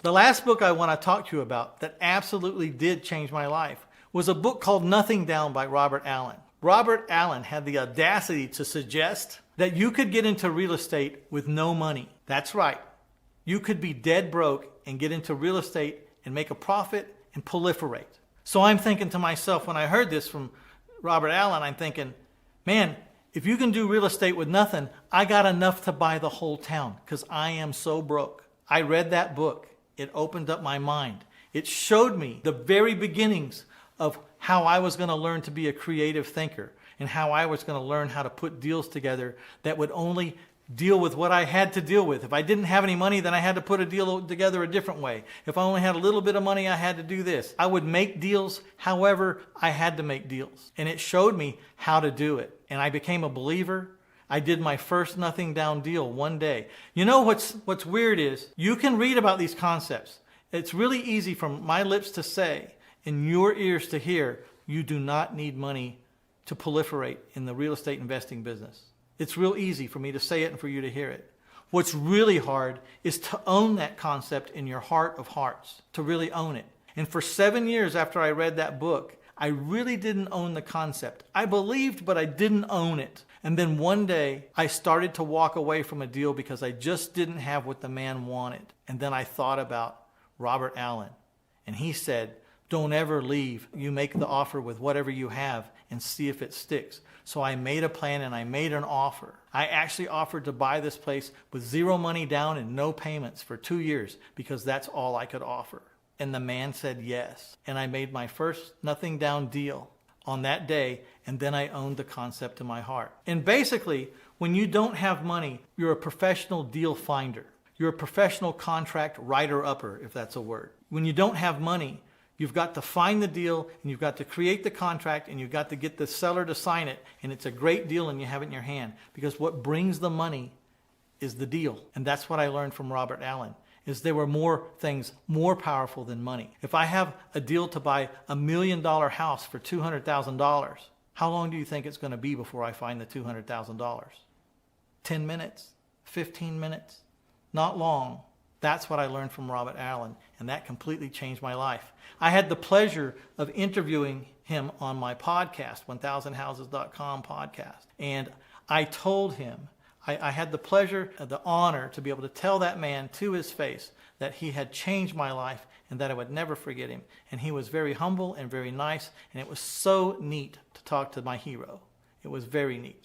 The last book I want to talk to you about that absolutely did change my life was a book called Nothing Down by Robert Allen. Robert Allen had the audacity to suggest that you could get into real estate with no money. That's right. You could be dead broke and get into real estate and make a profit and proliferate. So I'm thinking to myself, when I heard this from Robert Allen, I'm thinking, man, if you can do real estate with nothing, I got enough to buy the whole town because I am so broke. I read that book. It opened up my mind. It showed me the very beginnings of how I was going to learn to be a creative thinker and how I was going to learn how to put deals together that would only deal with what I had to deal with. If I didn't have any money, then I had to put a deal together a different way. If I only had a little bit of money, I had to do this. I would make deals however I had to make deals. And it showed me how to do it. And I became a believer. I did my first nothing down deal one day. You know what's weird is you can read about these concepts. It's really easy from my lips to say and your ears to hear. You do not need money to proliferate in the real estate investing business. It's real easy for me to say it and for you to hear it. What's really hard is to own that concept in your heart of hearts, to really own it. And for 7 years after I read that book, I really didn't own the concept. I believed, but I didn't own it. And then one day I started to walk away from a deal because I just didn't have what the man wanted. And then I thought about Robert Allen. And he said, don't ever leave. You make the offer with whatever you have and see if it sticks. So I made a plan and I made an offer. I actually offered to buy this place with zero money down and no payments for 2 years because that's all I could offer. And the man said yes. And I made my first nothing down deal on that day, and then I owned the concept in my heart. And basically, when you don't have money, you're a professional deal finder. You're a professional contract writer-upper, if that's a word. When you don't have money, you've got to find the deal, and you've got to create the contract, and you've got to get the seller to sign it, and it's a great deal, and you have it in your hand. Because what brings the money is the deal. And that's what I learned from Robert Allen. Is there were more things more powerful than money. If I have a deal to buy $1 million house for $200,000, how long do you think it's going to be before I find the $200,000? 10 minutes? 15 minutes? Not long. That's what I learned from Robert Allen, and that completely changed my life. I had the pleasure of interviewing him on my podcast, 1000houses.com podcast, and I told him, I had the pleasure, the honor to be able to tell that man to his face that he had changed my life and that I would never forget him. And he was very humble and very nice, and it was so neat to talk to my hero. It was very neat.